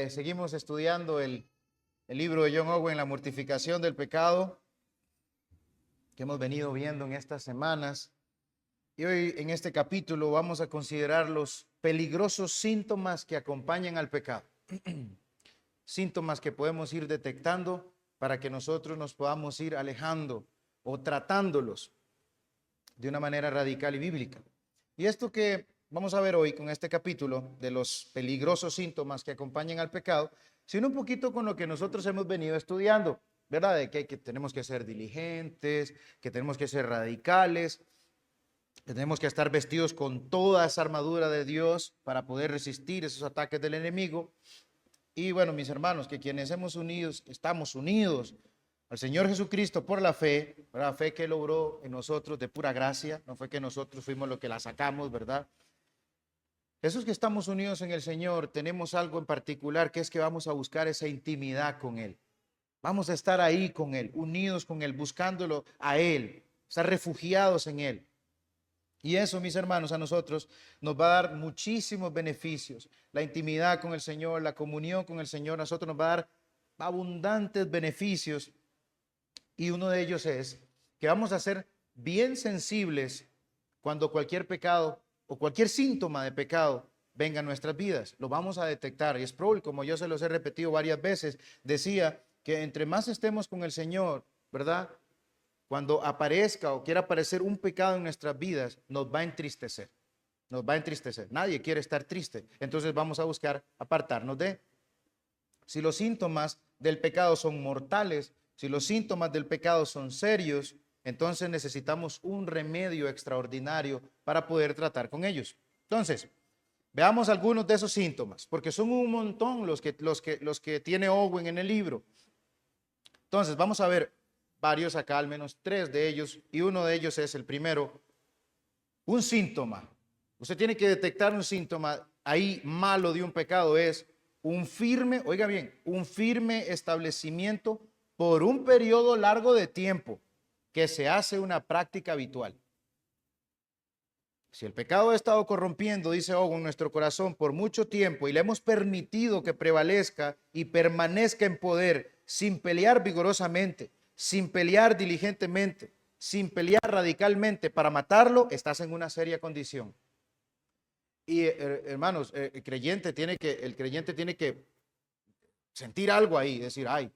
Seguimos estudiando el libro de John Owen, La mortificación del pecado, que hemos venido viendo en estas semanas. Y hoy en este capítulo vamos a considerar los peligrosos síntomas que acompañan al pecado. Síntomas que podemos ir detectando para que nosotros nos podamos ir alejando o tratándolos de una manera radical y bíblica. Y esto que vamos a ver hoy con este capítulo de los peligrosos síntomas que acompañan al pecado, sino un poquito con lo que nosotros hemos venido estudiando, ¿verdad? De que tenemos que ser diligentes, que tenemos que ser radicales, que tenemos que estar vestidos con toda esa armadura de Dios para poder resistir esos ataques del enemigo. Y bueno, mis hermanos, que quienes estamos unidos al Señor Jesucristo por la fe que logró en nosotros de pura gracia, no fue que nosotros fuimos los que la sacamos, ¿verdad? Esos que estamos unidos en el Señor, tenemos algo en particular, que es que vamos a buscar esa intimidad con Él. Vamos a estar ahí con Él, unidos con Él, buscándolo a Él, estar refugiados en Él. Y eso, mis hermanos, a nosotros nos va a dar muchísimos beneficios. La intimidad con el Señor, la comunión con el Señor, a nosotros nos va a dar abundantes beneficios. Y uno de ellos es que vamos a ser bien sensibles cuando cualquier pecado o cualquier síntoma de pecado venga a nuestras vidas. Lo vamos a detectar. Y Sproul, como yo se los he repetido varias veces, decía que entre más estemos con el Señor, ¿verdad? Cuando aparezca o quiera aparecer un pecado en nuestras vidas, nos va a entristecer. Nos va a entristecer. Nadie quiere estar triste. Entonces vamos a buscar apartarnos de. Si los síntomas del pecado son mortales, si los síntomas del pecado son serios, entonces necesitamos un remedio extraordinario para poder tratar con ellos. Entonces, veamos algunos de esos síntomas, porque son un montón los que tiene Owen en el libro. Entonces, vamos a ver varios acá, al menos 3 de ellos, y uno de ellos es el primero, un síntoma. Usted tiene que detectar un síntoma ahí malo de un pecado, es un firme, oiga bien, un firme establecimiento por un periodo largo de tiempo que se hace una práctica habitual. Si el pecado ha estado corrompiendo, dice Owen, nuestro corazón por mucho tiempo y le hemos permitido que prevalezca y permanezca en poder sin pelear vigorosamente, sin pelear diligentemente, sin pelear radicalmente para matarlo, estás en una seria condición. Y hermanos, el creyente tiene que sentir algo ahí, decir, ay,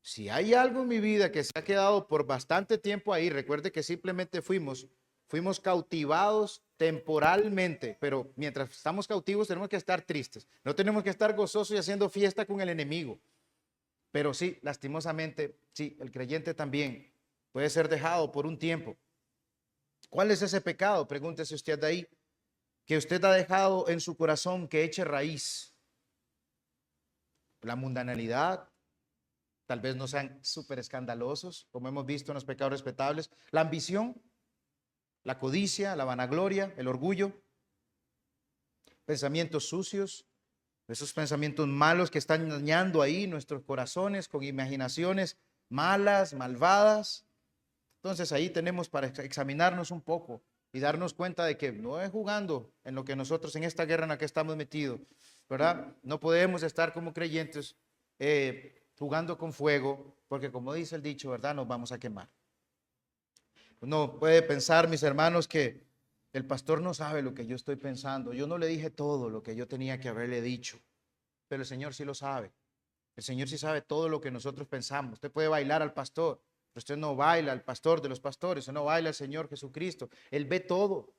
si hay algo en mi vida que se ha quedado por bastante tiempo ahí, recuerde que simplemente fuimos cautivados temporalmente, pero mientras estamos cautivos tenemos que estar tristes, no tenemos que estar gozosos y haciendo fiesta con el enemigo. Pero sí, lastimosamente, sí, el creyente también puede ser dejado por un tiempo. ¿Cuál es ese pecado? Pregúntese usted de ahí, que usted ha dejado en su corazón que eche raíz. La mundanalidad, tal vez no sean súper escandalosos, como hemos visto en los pecados respetables. La ambición, la codicia, la vanagloria, el orgullo, pensamientos sucios, esos pensamientos malos que están dañando ahí nuestros corazones con imaginaciones malas, malvadas. Entonces ahí tenemos para examinarnos un poco y darnos cuenta de que no es jugando en lo que nosotros en esta guerra en la que estamos metidos, ¿verdad? No podemos estar como creyentes jugando con fuego, porque como dice el dicho, ¿verdad? Nos vamos a quemar. Uno puede pensar, mis hermanos, que el pastor no sabe lo que yo estoy pensando. Yo no le dije todo lo que yo tenía que haberle dicho, pero el Señor sí lo sabe. El Señor sí sabe todo lo que nosotros pensamos. Usted puede bailar al pastor, pero usted no baila al pastor de los pastores, usted no baila al Señor Jesucristo. Él ve todo.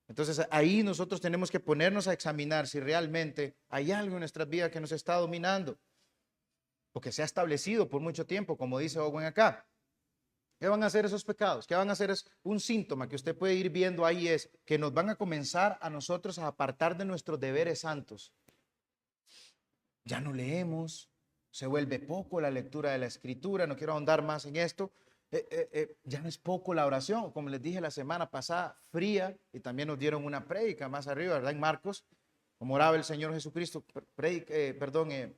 Entonces ahí nosotros tenemos que ponernos a examinar si realmente hay algo en nuestras vidas que nos está dominando o que se ha establecido por mucho tiempo, como dice Owen acá. ¿Qué van a hacer esos pecados? ¿Qué van a hacer? Es un síntoma que usted puede ir viendo ahí, es que nos van a comenzar a nosotros a apartar de nuestros deberes santos. Ya no leemos, se vuelve poco la lectura de la escritura, no quiero ahondar más en esto. Ya no es poco la oración, como les dije la semana pasada, fría, y también nos dieron una prédica más arriba, ¿verdad? En Marcos, como oraba el Señor Jesucristo,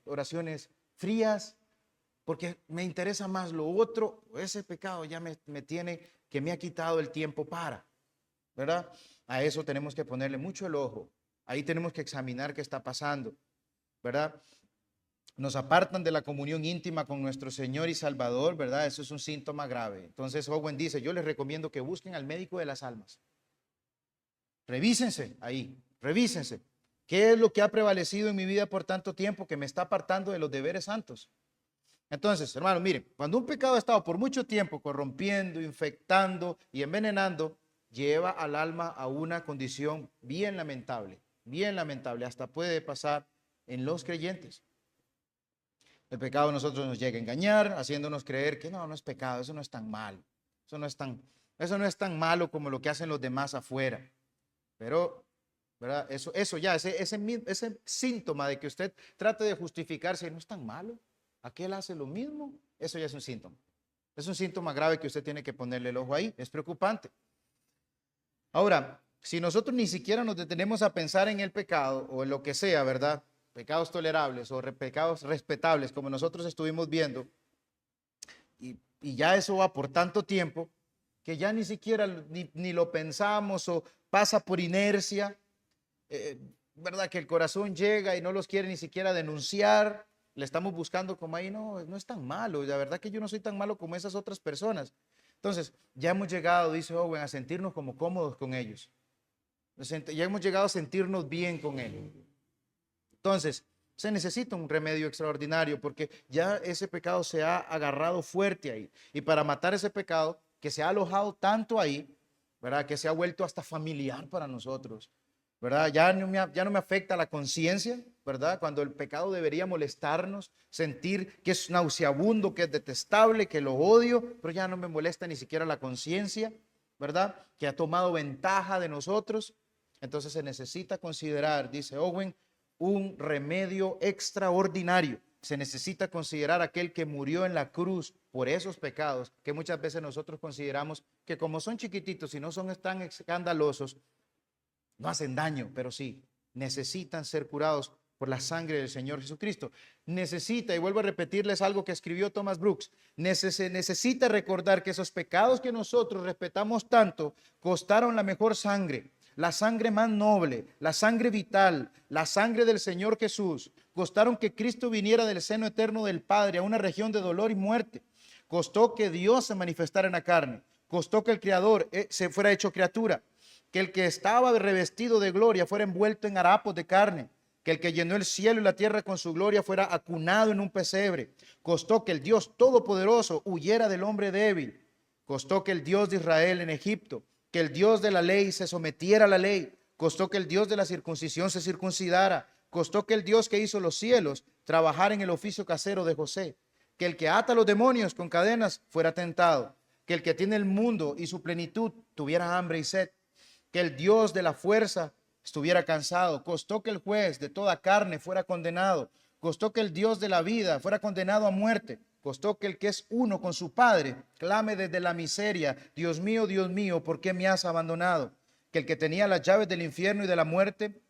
oraciones frías, porque me interesa más lo otro, ese pecado ya me tiene, que me ha quitado el tiempo para, ¿verdad? A eso tenemos que ponerle mucho el ojo, Ahí tenemos que examinar qué está pasando, ¿verdad? Nos apartan de la comunión íntima con nuestro Señor y Salvador, ¿verdad? Eso es un síntoma grave. Entonces Owen dice, yo les recomiendo que busquen al médico de las almas. Revísense ahí, revísense. ¿Qué es lo que ha prevalecido en mi vida por tanto tiempo que me está apartando de los deberes santos? Entonces, hermano, miren, cuando un pecado ha estado por mucho tiempo corrompiendo, infectando y envenenando, lleva al alma a una condición bien lamentable, hasta puede pasar en los creyentes. El pecado a nosotros nos llega a engañar, haciéndonos creer que no es pecado, eso no es tan malo, eso no es tan malo como lo que hacen los demás afuera. Pero, ¿verdad? Ese síntoma de que usted trate de justificarse, no es tan malo, aquel hace lo mismo, eso ya es un síntoma. Es un síntoma grave que usted tiene que ponerle el ojo ahí, es preocupante. Ahora, si nosotros ni siquiera nos detenemos a pensar en el pecado o en lo que sea, ¿verdad? Pecados tolerables o pecados respetables, como nosotros estuvimos viendo, y ya eso va por tanto tiempo, que ya ni siquiera ni lo pensamos o pasa por inercia, ¿verdad? Que el corazón llega y no los quiere ni siquiera denunciar, le estamos buscando como ahí, no es tan malo, la verdad que yo no soy tan malo como esas otras personas. Entonces, ya hemos llegado, dice Owen, a sentirnos como cómodos con ellos. Ya hemos llegado a sentirnos bien con él. Entonces, se necesita un remedio extraordinario porque ya ese pecado se ha agarrado fuerte ahí. Y para matar ese pecado que se ha alojado tanto ahí, ¿verdad? Que se ha vuelto hasta familiar para nosotros, ¿verdad? Ya no me afecta la conciencia, ¿verdad? Cuando el pecado debería molestarnos, sentir que es nauseabundo, que es detestable, que lo odio, pero ya no me molesta ni siquiera la conciencia, ¿verdad? Que ha tomado ventaja de nosotros. Entonces se necesita considerar, dice Owen, un remedio extraordinario. Se necesita considerar aquel que murió en la cruz por esos pecados que muchas veces nosotros consideramos que como son chiquititos y no son tan escandalosos, no hacen daño, pero sí, necesitan ser curados por la sangre del Señor Jesucristo. Necesita, y vuelvo a repetirles algo que escribió Thomas Brooks, necesita recordar que esos pecados que nosotros respetamos tanto costaron la mejor sangre, la sangre más noble, la sangre vital, la sangre del Señor Jesús. Costaron que Cristo viniera del seno eterno del Padre a una región de dolor y muerte. Costó que Dios se manifestara en la carne. Costó que el Creador se fuera hecho criatura. Que el que estaba revestido de gloria fuera envuelto en harapos de carne. Que el que llenó el cielo y la tierra con su gloria fuera acunado en un pesebre. Costó que el Dios todopoderoso huyera del hombre débil. Costó que el Dios de Israel en Egipto, que el Dios de la ley se sometiera a la ley. Costó que el Dios de la circuncisión se circuncidara. Costó que el Dios que hizo los cielos trabajara en el oficio casero de José. Que el que ata a los demonios con cadenas fuera tentado. Que el que tiene el mundo y su plenitud tuviera hambre y sed. Que el Dios de la fuerza estuviera cansado. Costó que el juez de toda carne fuera condenado. Costó que el Dios de la vida fuera condenado a muerte. Costó que el que es uno con su Padre clame desde la miseria: Dios mío, ¿por qué me has abandonado? Que el que tenía las llaves del infierno y de la muerte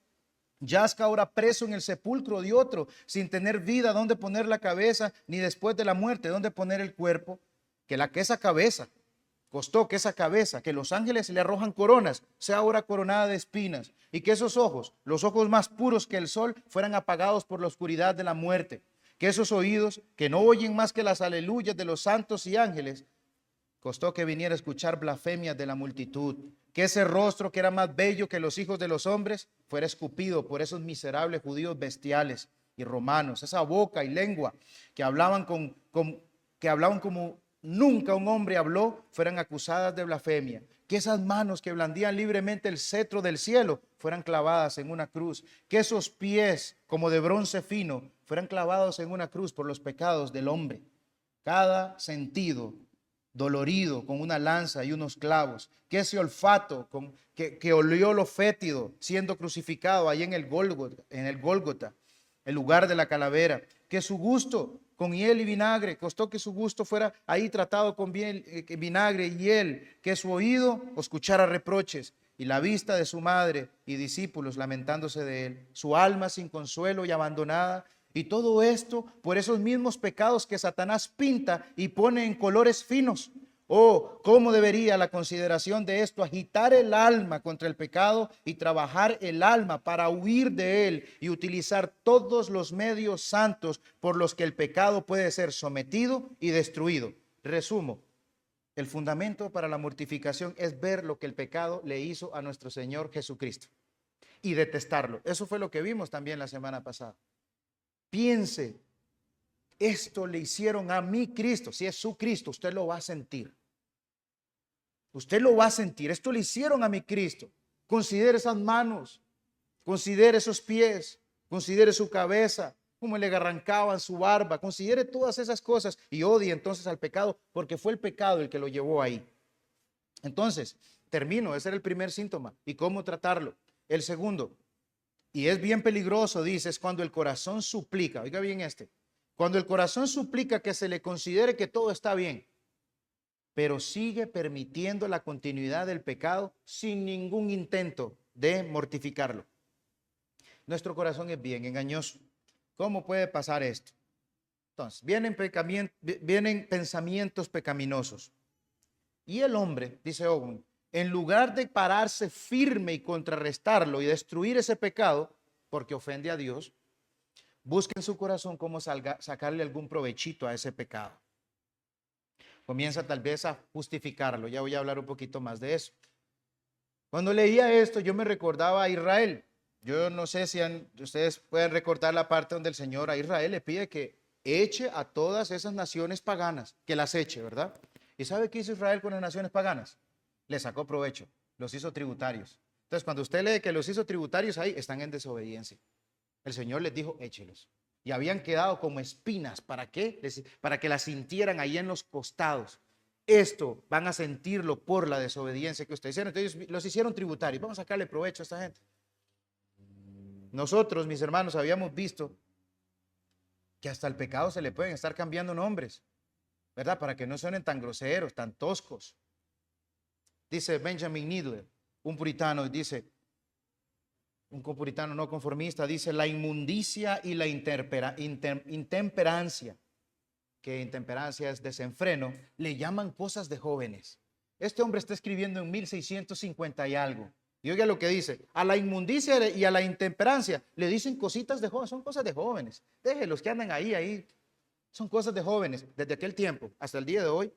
yazca ahora preso en el sepulcro de otro, sin tener vida donde poner la cabeza, ni después de la muerte donde poner el cuerpo. Costó que esa cabeza, que los ángeles le arrojan coronas, sea ahora coronada de espinas, y que esos ojos, los ojos más puros que el sol, fueran apagados por la oscuridad de la muerte. Que esos oídos, que no oyen más que las aleluyas de los santos y ángeles, costó que viniera a escuchar blasfemias de la multitud. Que ese rostro, que era más bello que los hijos de los hombres, fuera escupido por esos miserables judíos bestiales y romanos. Esa boca y lengua que hablaban como nunca un hombre habló, fueran acusadas de blasfemia. Que esas manos que blandían libremente el cetro del cielo fueran clavadas en una cruz. Que esos pies como de bronce fino fueran clavados en una cruz por los pecados del hombre. Cada sentido dolorido con una lanza y unos clavos. Que ese olfato que olió lo fétido siendo crucificado ahí en el Gólgota, el lugar de la calavera. Que su gusto con hiel y vinagre, costó que su gusto fuera ahí tratado con vinagre y hiel. Que su oído escuchara reproches y la vista de su madre y discípulos lamentándose de él. Su alma sin consuelo y abandonada. Y todo esto por esos mismos pecados que Satanás pinta y pone en colores finos, Oh, cómo debería la consideración de esto agitar el alma contra el pecado y trabajar el alma para huir de él y utilizar todos los medios santos por los que el pecado puede ser sometido y destruido. Resumo, el fundamento para la mortificación es ver lo que el pecado le hizo a nuestro Señor Jesucristo y detestarlo. Eso fue lo que vimos también la semana pasada. Piense, esto le hicieron a mi Cristo. Si es su Cristo, usted lo va a sentir. Usted lo va a sentir. Esto le hicieron a mi Cristo. Considere esas manos, considere esos pies, considere su cabeza, cómo le arrancaban su barba. Considere todas esas cosas y odie entonces al pecado, porque fue el pecado el que lo llevó ahí. Entonces, termino. Ese era el primer síntoma. ¿Y cómo tratarlo? El segundo, y es bien peligroso, dice, es cuando el corazón suplica. Oiga bien este. Cuando el corazón suplica que se le considere que todo está bien, pero sigue permitiendo la continuidad del pecado sin ningún intento de mortificarlo. Nuestro corazón es bien engañoso. ¿Cómo puede pasar esto? Entonces, vienen pensamientos pecaminosos. Y el hombre, dice Owen, en lugar de pararse firme y contrarrestarlo y destruir ese pecado, porque ofende a Dios, busca en su corazón cómo sacarle algún provechito a ese pecado. Comienza tal vez a justificarlo. Ya voy a hablar un poquito más de eso. Cuando leía esto, yo me recordaba a Israel. Yo no sé si ustedes pueden recordar la parte donde el Señor a Israel le pide que eche a todas esas naciones paganas, que las eche, ¿verdad? ¿Y sabe qué hizo Israel con las naciones paganas? Le sacó provecho, los hizo tributarios. Entonces, cuando usted lee que los hizo tributarios ahí, están en desobediencia. El Señor les dijo, échelos. Y habían quedado como espinas. ¿Para qué? Para que las sintieran ahí en los costados. Esto van a sentirlo por la desobediencia que ustedes hicieron. Entonces los hicieron tributarios. Vamos a sacarle provecho a esta gente. Nosotros, mis hermanos, habíamos visto que hasta el pecado se le pueden estar cambiando nombres, ¿verdad? Para que no suenen tan groseros, tan toscos. Dice Benjamin Needler, un puritano, dice, un puritano no conformista, dice, la inmundicia y la intemperancia, que intemperancia es desenfreno, le llaman cosas de jóvenes. Este hombre está escribiendo en 1650 y algo. Y oiga lo que dice, a la inmundicia y a la intemperancia le dicen cositas de jóvenes, son cosas de jóvenes. Déjenlos que andan ahí, son cosas de jóvenes, desde aquel tiempo hasta el día de hoy.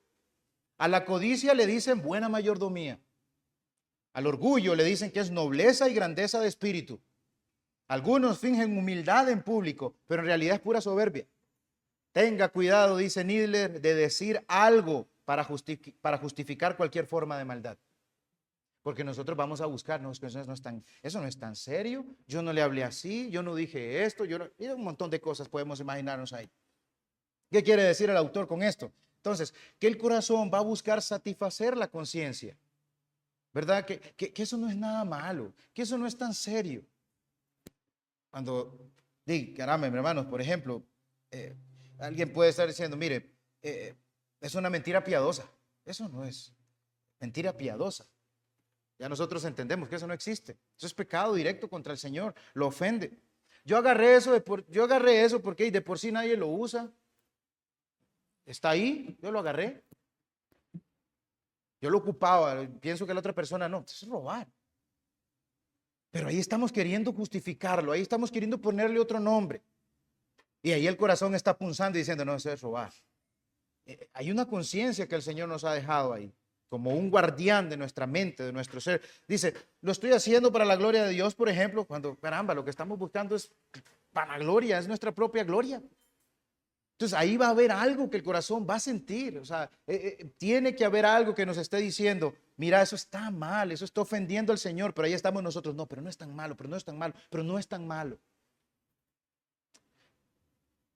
A la codicia le dicen buena mayordomía. Al orgullo le dicen que es nobleza y grandeza de espíritu. Algunos fingen humildad en público, pero en realidad es pura soberbia. Tenga cuidado, dice Needler, de decir algo para justificar cualquier forma de maldad. Porque nosotros vamos a buscar, no, eso no es tan serio, yo no le hablé así, yo no dije esto, y un montón de cosas podemos imaginarnos ahí. ¿Qué quiere decir el autor con esto? Entonces, que el corazón va a buscar satisfacer la conciencia, ¿verdad? Que eso no es nada malo, que eso no es tan serio. Cuando, caramba, mis hermanos, por ejemplo, alguien puede estar diciendo, mire, es una mentira piadosa. Eso no es mentira piadosa. Ya nosotros entendemos que eso no existe. Eso es pecado directo contra el Señor, lo ofende. Yo agarré eso porque de por sí nadie lo usa. Está ahí, yo lo agarré. Yo lo ocupaba, pienso que la otra persona no. Eso es robar. Pero ahí estamos queriendo justificarlo, ahí estamos queriendo ponerle otro nombre. Y ahí el corazón está punzando y diciendo, no, eso es robar. Hay una conciencia que el Señor nos ha dejado ahí, como un guardián de nuestra mente, de nuestro ser. Dice, lo estoy haciendo para la gloria de Dios, por ejemplo, cuando, caramba, lo que estamos buscando es para la gloria, es nuestra propia gloria. Entonces ahí va a haber algo que el corazón va a sentir, o sea, tiene que haber algo que nos esté diciendo, mira, eso está mal, eso está ofendiendo al Señor, pero ahí estamos nosotros, no, pero no es tan malo, pero no es tan malo, pero no es tan malo.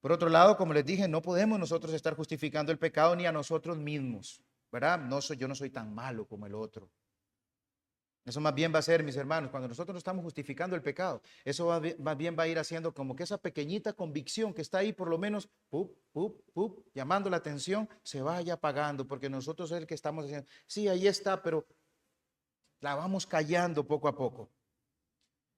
Por otro lado, como les dije, no podemos nosotros estar justificando el pecado ni a nosotros mismos, ¿verdad? Yo no soy tan malo como el otro. Eso más bien va a ser, mis hermanos, cuando nosotros no estamos justificando el pecado, eso más bien va a ir haciendo como que esa pequeñita convicción que está ahí, por lo menos, llamando la atención, se vaya apagando, porque nosotros es el que estamos diciendo, sí, ahí está, pero la vamos callando poco a poco.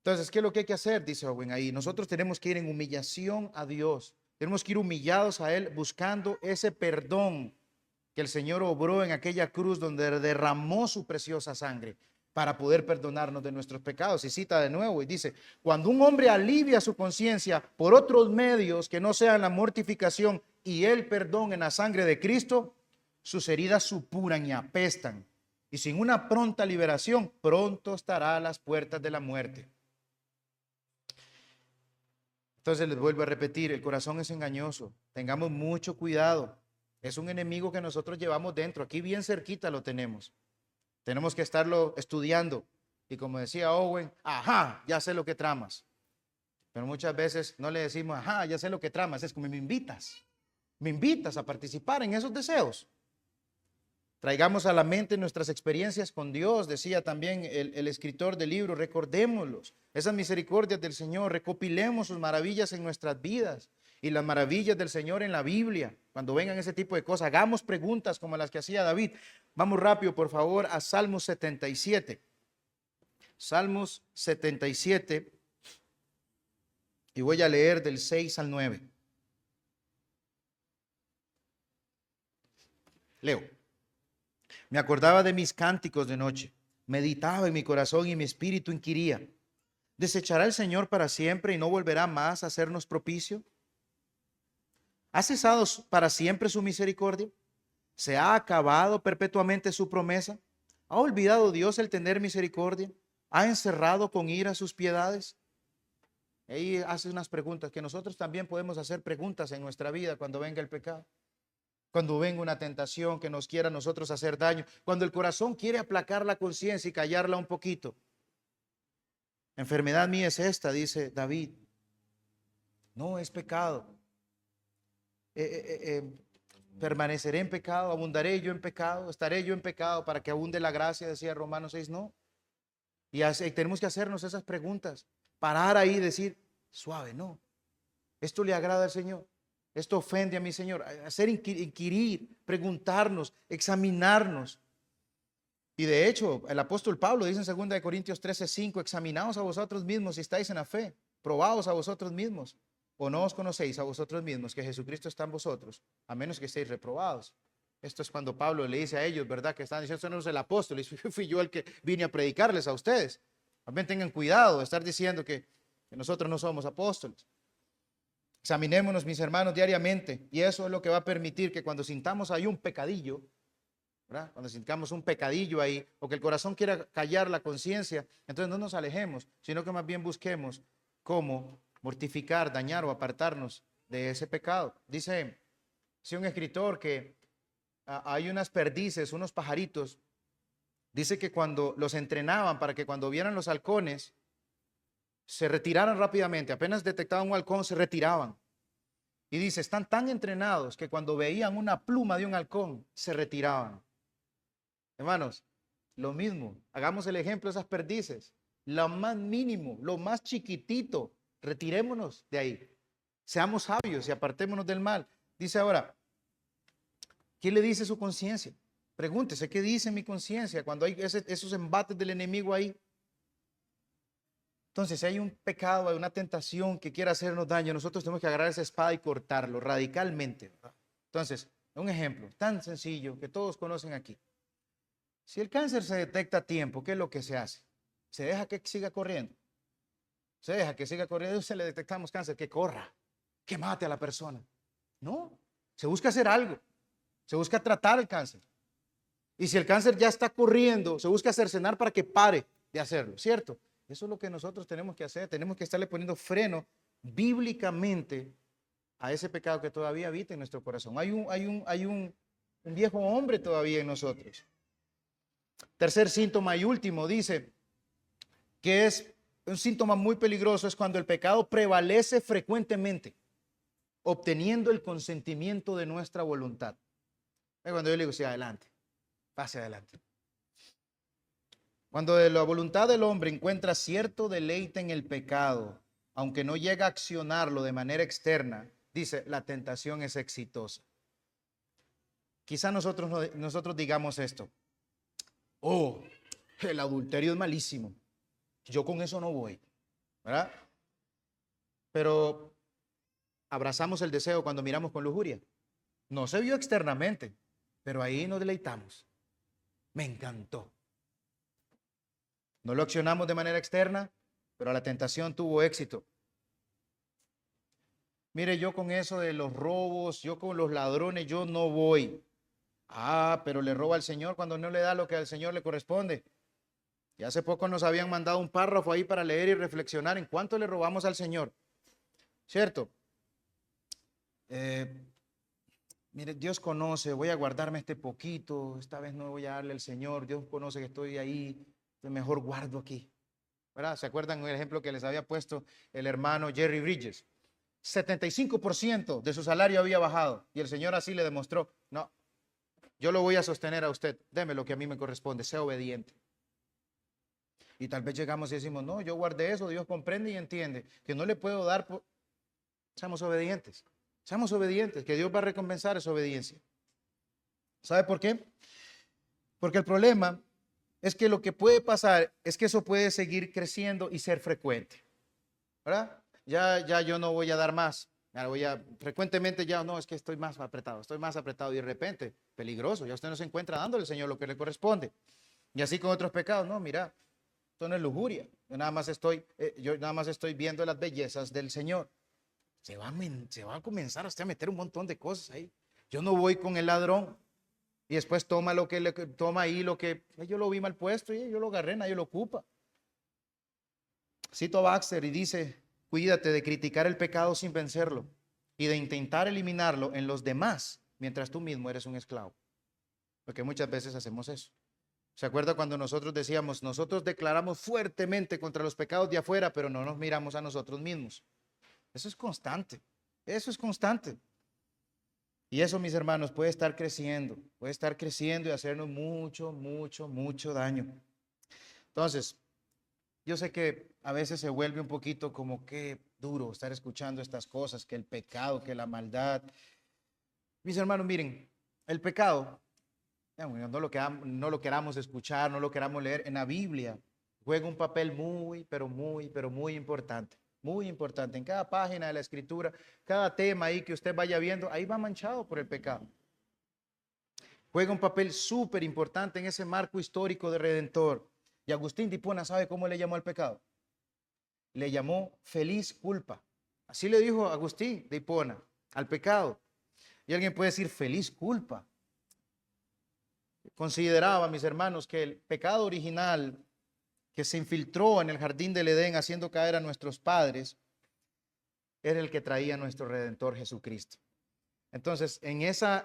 Entonces, ¿qué es lo que hay que hacer? Dice Owen ahí. Nosotros tenemos que ir en humillación a Dios. Tenemos que ir humillados a Él buscando ese perdón que el Señor obró en aquella cruz donde derramó su preciosa sangre para poder perdonarnos de nuestros pecados. Y cita de nuevo y dice, cuando un hombre alivia su conciencia por otros medios que no sean la mortificación y el perdón en la sangre de Cristo, sus heridas supuran y apestan. Y sin una pronta liberación, pronto estará a las puertas de la muerte. Entonces les vuelvo a repetir, el corazón es engañoso. Tengamos mucho cuidado. Es un enemigo que nosotros llevamos dentro. Aquí bien cerquita lo tenemos. Tenemos que estarlo estudiando. Y como decía Owen, ajá, ya sé lo que tramas. Pero muchas veces no le decimos, ajá, ya sé lo que tramas. Es como me invitas a participar en esos deseos. Traigamos a la mente nuestras experiencias con Dios, decía también el escritor del libro, recordémoslos, esas misericordias del Señor, recopilemos sus maravillas en nuestras vidas y las maravillas del Señor en la Biblia. Cuando vengan ese tipo de cosas, hagamos preguntas como las que hacía David. Vamos rápido, por favor, a Salmos 77. Salmos 77, y voy a leer del 6 al 9. Leo. Me acordaba de mis cánticos de noche, meditaba en mi corazón y mi espíritu inquiría, ¿desechará el Señor para siempre y no volverá más a hacernos propicio? ¿Ha cesado para siempre su misericordia? ¿Se ha acabado perpetuamente su promesa? ¿Ha olvidado Dios el tener misericordia? ¿Ha encerrado con ira sus piedades? Ahí hace unas preguntas que nosotros también podemos hacer preguntas en nuestra vida cuando venga el pecado. Cuando venga una tentación que nos quiera a nosotros hacer daño, cuando el corazón quiere aplacar la conciencia y callarla un poquito. Enfermedad mía es esta, dice David. No es pecado. Permaneceré en pecado, abundaré yo en pecado, estaré yo en pecado para que abunde la gracia, decía Romanos 6, no. Y tenemos que hacernos esas preguntas, parar ahí y decir, suave, no. Esto le agrada al Señor. Esto ofende a mi Señor. Hacer inquirir, preguntarnos, examinarnos. Y de hecho, el apóstol Pablo dice en 2 Corintios 13:5, examinaos a vosotros mismos si estáis en la fe, probaos a vosotros mismos, o no os conocéis a vosotros mismos que Jesucristo está en vosotros, a menos que estéis reprobados. Esto es cuando Pablo le dice a ellos, ¿verdad? Que están diciendo, esto no es el apóstol, fui yo el que vine a predicarles a ustedes. También tengan cuidado de estar diciendo que nosotros no somos apóstoles. Examinémonos, mis hermanos, diariamente, y eso es lo que va a permitir que cuando sintamos ahí un pecadillo, ¿verdad? Cuando sintamos un pecadillo ahí, o que el corazón quiera callar la conciencia, entonces no nos alejemos, sino que más bien busquemos cómo mortificar, dañar o apartarnos de ese pecado. Dice un escritor que hay unas perdices, unos pajaritos, dice que cuando los entrenaban para que cuando vieran los halcones, se retiraran rápidamente, apenas detectaban un halcón, se retiraban. Y dice, están tan entrenados que cuando veían una pluma de un halcón, se retiraban. Hermanos, lo mismo, hagamos el ejemplo de esas perdices, lo más mínimo, lo más chiquitito, retirémonos de ahí. Seamos sabios y apartémonos del mal. Dice ahora, ¿qué le dice su conciencia? Pregúntese, ¿qué dice mi conciencia cuando hay esos embates del enemigo ahí? Entonces, si hay un pecado, hay una tentación que quiera hacernos daño, nosotros tenemos que agarrar esa espada y cortarlo radicalmente, ¿verdad? Entonces, un ejemplo tan sencillo que todos conocen aquí. Si el cáncer se detecta a tiempo, ¿qué es lo que se hace? Se deja que siga corriendo. Se deja que siga corriendo, se le detectamos cáncer, que corra, que mate a la persona. No, se busca hacer algo. Se busca tratar el cáncer. Y si el cáncer ya está corriendo, se busca cercenar para que pare de hacerlo, ¿cierto? Eso es lo que nosotros tenemos que hacer. Tenemos que estarle poniendo freno bíblicamente a ese pecado que todavía habita en nuestro corazón. Hay un viejo hombre todavía en nosotros. Tercer síntoma y último, dice que es un síntoma muy peligroso, es cuando el pecado prevalece frecuentemente, obteniendo el consentimiento de nuestra voluntad. Es cuando yo le digo, sí, adelante, pase adelante. Cuando la voluntad del hombre encuentra cierto deleite en el pecado, aunque no llega a accionarlo de manera externa, dice, la tentación es exitosa. Quizá nosotros digamos esto, oh, el adulterio es malísimo, yo con eso no voy, ¿verdad? Pero abrazamos el deseo cuando miramos con lujuria. No se vio externamente, pero ahí nos deleitamos. Me encantó. No lo accionamos de manera externa, pero la tentación tuvo éxito. Mire, yo con eso de los robos, yo con los ladrones, yo no voy. Ah, pero le roba al Señor cuando no le da lo que al Señor le corresponde. Y hace poco nos habían mandado un párrafo ahí para leer y reflexionar en cuánto le robamos al Señor. ¿Cierto? Mire, Dios conoce, voy a guardarme este poquito, esta vez no voy a darle al Señor, Dios conoce que estoy ahí, mejor guardo aquí. ¿Verdad? ¿Se acuerdan el ejemplo que les había puesto el hermano Jerry Bridges? 75% de su salario había bajado y el Señor así le demostró, no, yo lo voy a sostener a usted, deme lo que a mí me corresponde, sea obediente. Y tal vez llegamos y decimos, no, yo guardé eso, Dios comprende y entiende que no le puedo dar, seamos obedientes, que Dios va a recompensar esa obediencia. ¿Sabe por qué? Porque el problema es que lo que puede pasar es que eso puede seguir creciendo y ser frecuente, ¿verdad? Ya yo no voy a dar más, frecuentemente ya no, es que estoy más apretado y de repente, peligroso, ya usted no se encuentra dándole al Señor lo que le corresponde. Y así con otros pecados, no, mira, esto no es lujuria, yo nada más estoy viendo las bellezas del Señor. Se va a comenzar usted a meter un montón de cosas ahí. Yo no voy con el ladrón y después toma lo que toma ahí, lo que yo lo vi mal puesto y yo lo agarré, nadie lo ocupa. Cito a Baxter y dice, cuídate de criticar el pecado sin vencerlo y de intentar eliminarlo en los demás mientras tú mismo eres un esclavo. Porque muchas veces hacemos eso. ¿Se acuerda cuando nosotros decíamos, nosotros declaramos fuertemente contra los pecados de afuera, pero no nos miramos a nosotros mismos? Eso es constante, eso es constante. Y eso, mis hermanos, puede estar creciendo y hacernos mucho, mucho, mucho daño. Entonces, yo sé que a veces se vuelve un poquito como que duro estar escuchando estas cosas, que el pecado, que la maldad. Mis hermanos, miren, el pecado, no lo queramos escuchar, no lo queramos leer, en la Biblia juega un papel muy, pero muy importante. Muy importante. En cada página de la Escritura, cada tema ahí que usted vaya viendo, ahí va manchado por el pecado. Juega un papel súper importante en ese marco histórico de Redentor. Y Agustín de Hipona, ¿sabe cómo le llamó al pecado? Le llamó feliz culpa. Así le dijo Agustín de Hipona al pecado. Y alguien puede decir feliz culpa. Consideraba, mis hermanos, que el pecado original que se infiltró en el jardín del Edén haciendo caer a nuestros padres, era el que traía a nuestro Redentor Jesucristo. Entonces, esa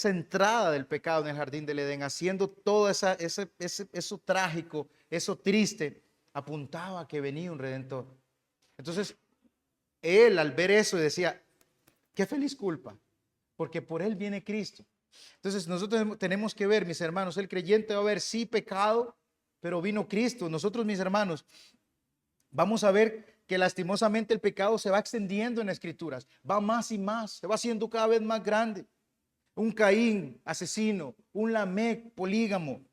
entrada del pecado en el jardín del Edén, haciendo todo eso trágico, eso triste, apuntaba a que venía un Redentor. Entonces, él al ver eso decía, qué feliz culpa, porque por él viene Cristo. Entonces, nosotros tenemos que ver, mis hermanos, el creyente va a ver sí pecado, pero vino Cristo. Nosotros, mis hermanos, vamos a ver que lastimosamente el pecado se va extendiendo en las Escrituras, va más y más, se va haciendo cada vez más grande. Un Caín asesino, un Lamec polígamo,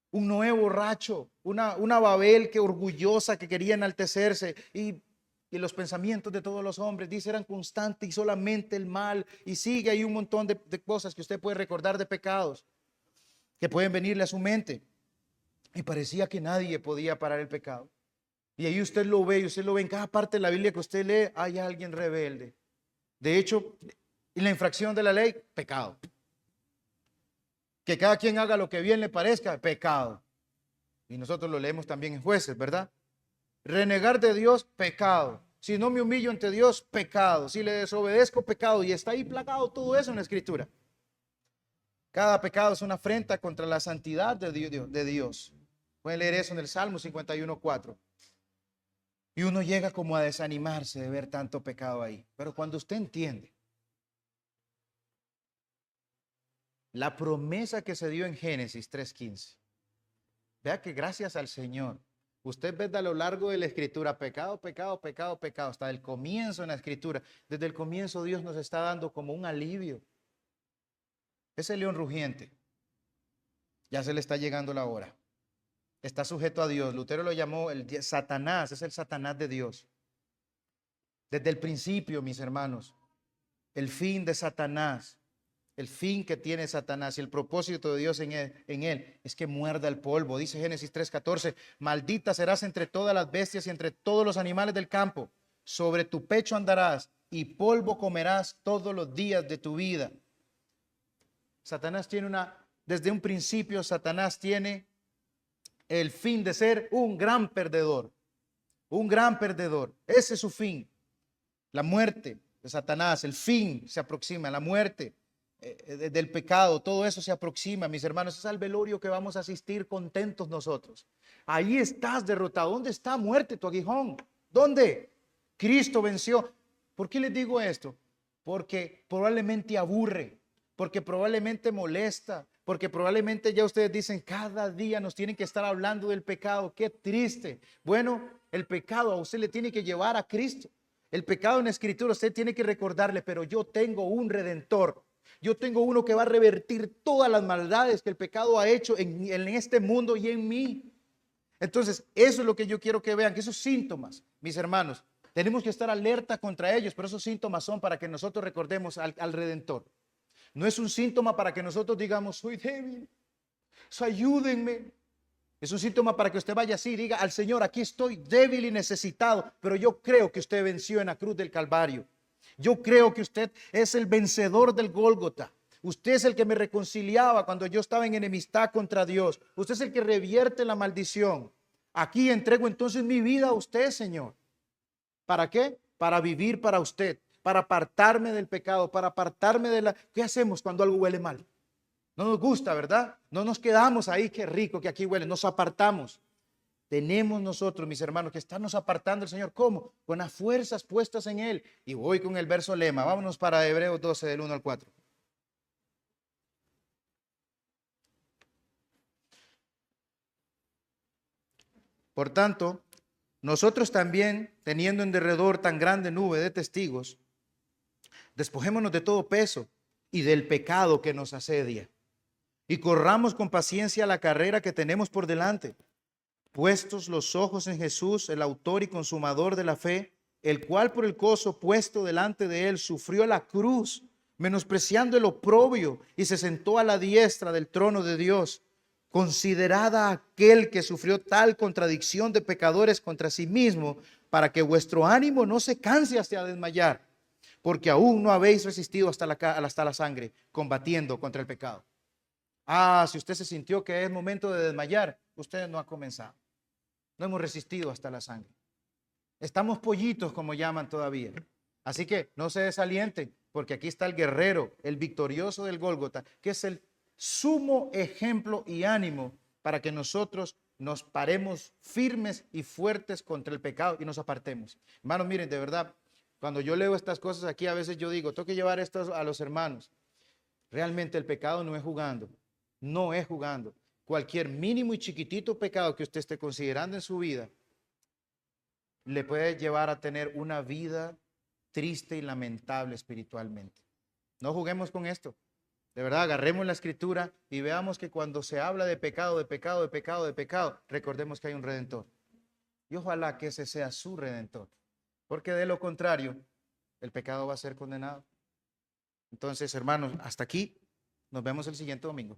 un Noé borracho, una Babel que orgullosa, que quería enaltecerse, y los pensamientos de todos los hombres, dice, eran constantes y solamente el mal, y sigue ahí un montón de cosas que usted puede recordar de pecados que pueden venirle a su mente. Y parecía que nadie podía parar el pecado. Y ahí usted lo ve, y usted lo ve en cada parte de la Biblia que usted lee, hay alguien rebelde. De hecho, en la infracción de la ley, pecado. Que cada quien haga lo que bien le parezca, pecado. Y nosotros lo leemos también en Jueces, ¿verdad? Renegar de Dios, pecado. Si no me humillo ante Dios, pecado. Si le desobedezco, pecado. Y está ahí plagado todo eso en la Escritura. Cada pecado es una afrenta contra la santidad de Dios. Pueden leer eso en el Salmo 51:4. Y uno llega como a desanimarse de ver tanto pecado ahí. Pero cuando usted entiende la promesa que se dio en Génesis 3:15, vea que gracias al Señor, usted ve a lo largo de la Escritura, pecado, pecado, pecado, pecado, hasta el comienzo en la Escritura. Desde el comienzo Dios nos está dando como un alivio. Ese león rugiente, ya se le está llegando la hora. Está sujeto a Dios. Lutero lo llamó el Satanás, es el Satanás de Dios. Desde el principio, mis hermanos, el fin de Satanás El fin que tiene Satanás y el propósito de Dios en él es que muerda el polvo. Dice Génesis 3:14, maldita serás entre todas las bestias y entre todos los animales del campo. Sobre tu pecho andarás y polvo comerás todos los días de tu vida. Satanás tiene desde un principio, Satanás tiene el fin de ser un gran perdedor. Un gran perdedor. Ese es su fin. La muerte de Satanás, el fin se aproxima, la muerte del pecado, todo eso se aproxima, mis hermanos. Es al velorio que vamos a asistir contentos nosotros. Ahí estás derrotado. ¿Dónde está, muerte, tu aguijón? ¿Dónde? Cristo venció. ¿Por qué les digo esto? Porque probablemente aburre, porque probablemente molesta, porque probablemente ya ustedes dicen, cada día nos tienen que estar hablando del pecado. Qué triste. Bueno, el pecado a usted le tiene que llevar a Cristo. El pecado en la Escritura usted tiene que recordarle, pero yo tengo un Redentor. Yo tengo uno que va a revertir todas las maldades que el pecado ha hecho en este mundo y en mí. Entonces, eso es lo que yo quiero que vean, que esos síntomas, mis hermanos, tenemos que estar alerta contra ellos, pero esos síntomas son para que nosotros recordemos al Redentor. No es un síntoma para que nosotros digamos, soy débil, ayúdenme. Es un síntoma para que usted vaya así y diga al Señor, aquí estoy débil y necesitado, pero yo creo que usted venció en la cruz del Calvario. Yo creo que usted es el vencedor del Gólgota. Usted es el que me reconciliaba cuando yo estaba en enemistad contra Dios. Usted es el que revierte la maldición. Aquí entrego entonces mi vida a usted, Señor. ¿Para qué? Para vivir para usted, para apartarme del pecado, para apartarme de la... ¿Qué hacemos cuando algo huele mal? No nos gusta, ¿verdad? No nos quedamos ahí, qué rico que aquí huele, nos apartamos. Tenemos nosotros, mis hermanos, que estarnos apartando del Señor. ¿Cómo? Con las fuerzas puestas en Él. Y voy con el verso lema. Vámonos para Hebreos 12, del 1 al 4. Por tanto, nosotros también, teniendo en derredor tan grande nube de testigos, despojémonos de todo peso y del pecado que nos asedia, y corramos con paciencia la carrera que tenemos por delante, puestos los ojos en Jesús, el autor y consumador de la fe, el cual por el gozo puesto delante de él sufrió la cruz, menospreciando el oprobio, y se sentó a la diestra del trono de Dios. Considerad a aquel que sufrió tal contradicción de pecadores contra sí mismo, para que vuestro ánimo no se canse hasta desmayar, porque aún no habéis resistido hasta la sangre, combatiendo contra el pecado. Si usted se sintió que es momento de desmayar, usted no ha comenzado. No hemos resistido hasta la sangre. Estamos pollitos, como llaman todavía. Así que no se desalienten, porque aquí está el guerrero, el victorioso del Gólgota, que es el sumo ejemplo y ánimo para que nosotros nos paremos firmes y fuertes contra el pecado y nos apartemos. Hermanos, miren, de verdad, cuando yo leo estas cosas aquí, a veces yo digo, tengo que llevar esto a los hermanos. Realmente el pecado no es jugando, no es jugando. Cualquier mínimo y chiquitito pecado que usted esté considerando en su vida le puede llevar a tener una vida triste y lamentable espiritualmente. No juguemos con esto. De verdad, agarremos la escritura y veamos que cuando se habla de pecado, recordemos que hay un redentor. Y ojalá que ese sea su redentor. Porque de lo contrario, el pecado va a ser condenado. Entonces, hermanos, hasta aquí. Nos vemos el siguiente domingo.